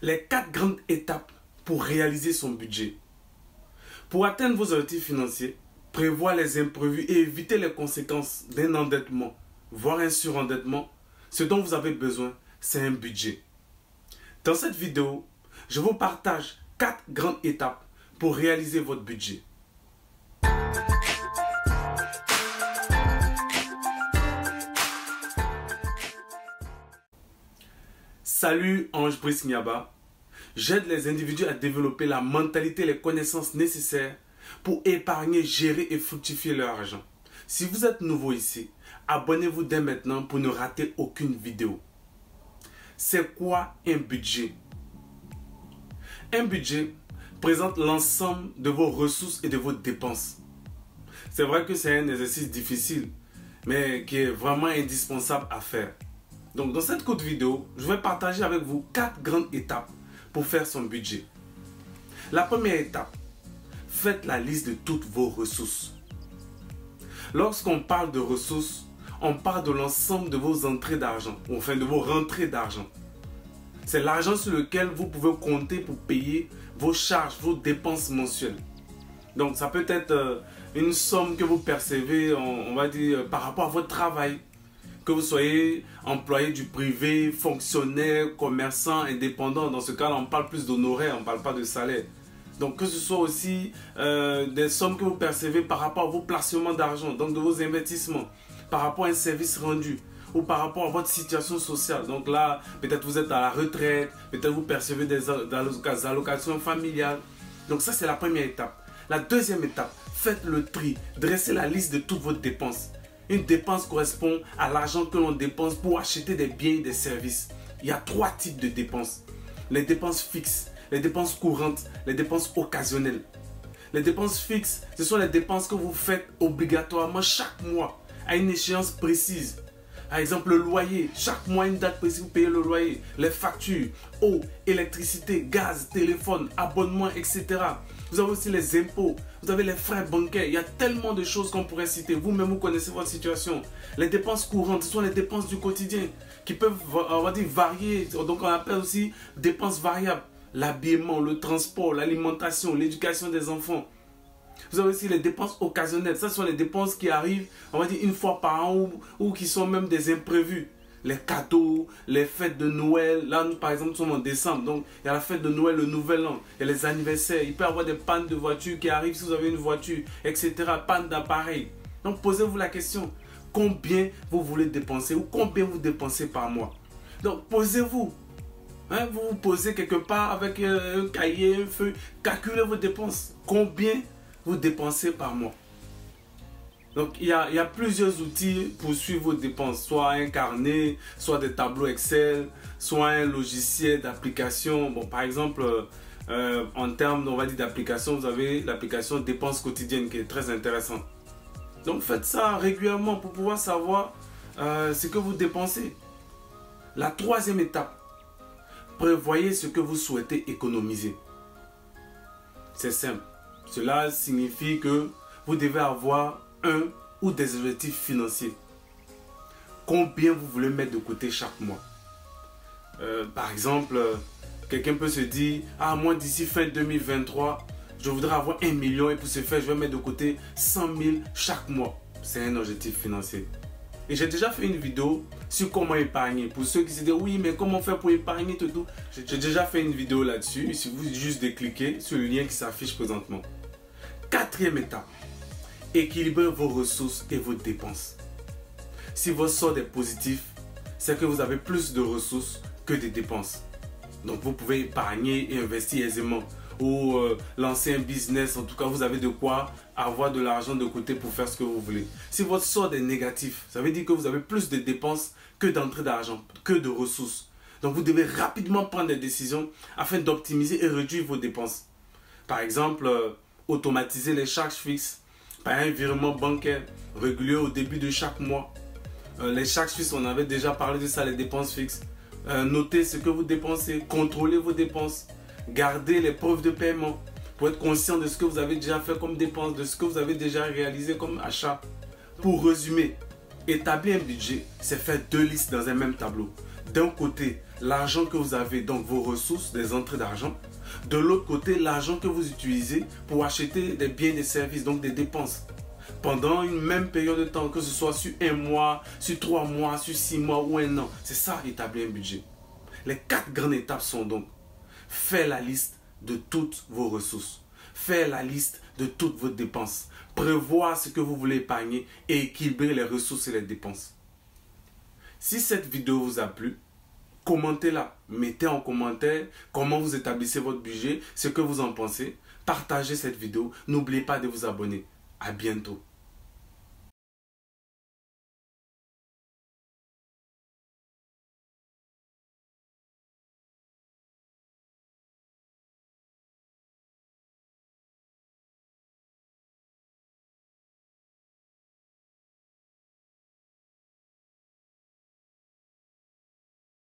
Les 4 grandes étapes pour réaliser son budget. Pour atteindre vos objectifs financiers, prévoir les imprévus et éviter les conséquences d'un endettement, voire un surendettement, ce dont vous avez besoin, c'est un budget. Dans cette vidéo, je vous partage 4 grandes étapes pour réaliser votre budget. Salut Ange Brice Niaba. J'aide les individus à développer la mentalité et les connaissances nécessaires pour épargner, gérer et fructifier leur argent. Si vous êtes nouveau ici, abonnez-vous dès maintenant pour ne rater aucune vidéo. C'est quoi un budget? Un budget présente l'ensemble de vos ressources et de vos dépenses. C'est vrai que c'est un exercice difficile, mais qui est vraiment indispensable à faire. Donc dans cette courte vidéo, je vais partager avec vous 4 grandes étapes pour faire son budget. La première étape, faites la liste de toutes vos ressources. Lorsqu'on parle de ressources, on parle de l'ensemble de vos entrées d'argent, enfin de vos rentrées d'argent. C'est l'argent sur lequel vous pouvez compter pour payer vos charges, vos dépenses mensuelles. Donc ça peut être une somme que vous percevez, on va dire, par rapport à votre travail. Que vous soyez employé du privé, fonctionnaire, commerçant, indépendant. Dans ce cas-là, on parle plus d'honoraires, on ne parle pas de salaire. Donc que ce soit aussi des sommes que vous percevez par rapport à vos placements d'argent, donc de vos investissements, par rapport à un service rendu ou par rapport à votre situation sociale. Donc là, peut-être vous êtes à la retraite, peut-être vous percevez des allocations familiales. Donc ça, c'est la première étape. La deuxième étape, faites le tri, dressez la liste de toutes vos dépenses. Une dépense correspond à l'argent que l'on dépense pour acheter des biens et des services. Il y a 3 types de dépenses. Les dépenses fixes, les dépenses courantes, les dépenses occasionnelles. Les dépenses fixes, ce sont les dépenses que vous faites obligatoirement chaque mois à une échéance précise. Par exemple, le loyer, chaque mois, une date précise, vous payez le loyer. Les factures, eau, électricité, gaz, téléphone, abonnement, etc. Vous avez aussi les impôts, vous avez les frais bancaires. Il y a tellement de choses qu'on pourrait citer. Vous-même, vous connaissez votre situation. Les dépenses courantes, ce sont les dépenses du quotidien qui peuvent, on va dire, varier. Donc, on appelle aussi dépenses variables. L'habillement, le transport, l'alimentation, l'éducation des enfants. Vous avez aussi les dépenses occasionnelles. Ce sont les dépenses qui arrivent, on va dire, une fois par an ou qui sont même des imprévus. Les cadeaux, les fêtes de Noël. Là, nous, par exemple, nous sommes en décembre. Donc, il y a la fête de Noël, le Nouvel An. Il y a les anniversaires. Il peut y avoir des pannes de voiture qui arrivent si vous avez une voiture, etc. Panne d'appareil. Donc, posez-vous la question. Combien vous voulez dépenser ou combien vous dépensez par mois? Donc, posez-vous. Hein, vous vous posez quelque part avec un cahier, un feuille. Calculez vos dépenses. Combien vous dépensez par mois? Donc, il y a plusieurs outils pour suivre vos dépenses. Soit un carnet, soit des tableaux Excel, soit un logiciel d'application. Bon, par exemple, en termes, on va dire, d'application, vous avez l'application dépenses quotidiennes qui est très intéressante. Donc, faites ça régulièrement pour pouvoir savoir ce que vous dépensez. La troisième étape, prévoyez ce que vous souhaitez économiser. C'est simple. Cela signifie que vous devez avoir un ou des objectifs financiers. Combien vous voulez mettre de côté chaque mois? Par exemple, quelqu'un peut se dire, ah, moi d'ici fin 2023, je voudrais avoir 1 million et pour ce faire, je vais mettre de côté 100 000 chaque mois. C'est un objectif financier. Et j'ai déjà fait une vidéo sur comment épargner. Pour ceux qui se disent, oui, mais comment faire pour épargner tout. J'ai déjà fait une vidéo là-dessus. Il suffit juste de cliquer sur le lien qui s'affiche présentement. Quatrième étape, équilibrez vos ressources et vos dépenses. Si votre solde est positif, c'est que vous avez plus de ressources que de dépenses. Donc vous pouvez épargner et investir aisément ou lancer un business. En tout cas, vous avez de quoi avoir de l'argent de côté pour faire ce que vous voulez. Si votre solde est négatif, ça veut dire que vous avez plus de dépenses que d'entrée d'argent, que de ressources. Donc vous devez rapidement prendre des décisions afin d'optimiser et réduire vos dépenses. Par exemple, automatiser les charges fixes par un virement bancaire régulier au début de chaque mois. Les charges fixes, on avait déjà parlé de ça, les dépenses fixes. Notez ce que vous dépensez, contrôlez vos dépenses, gardez les preuves de paiement pour être conscient de ce que vous avez déjà fait comme dépenses, de ce que vous avez déjà réalisé comme achat. Pour résumer, établir un budget, c'est faire 2 listes dans un même tableau. D'un côté, l'argent que vous avez, donc vos ressources, des entrées d'argent. De l'autre côté, l'argent que vous utilisez pour acheter des biens et des services, donc des dépenses. Pendant une même période de temps, que ce soit sur 1 mois, sur 3 mois, sur 6 mois ou 1 an. C'est ça, établir un budget. Les 4 grandes étapes sont donc faire la liste de toutes vos ressources, faire la liste de toutes vos dépenses, prévoir ce que vous voulez épargner et équilibrer les ressources et les dépenses. Si cette vidéo vous a plu, commentez-la. Mettez en commentaire comment vous établissez votre budget, ce que vous en pensez. Partagez cette vidéo. N'oubliez pas de vous abonner. À bientôt.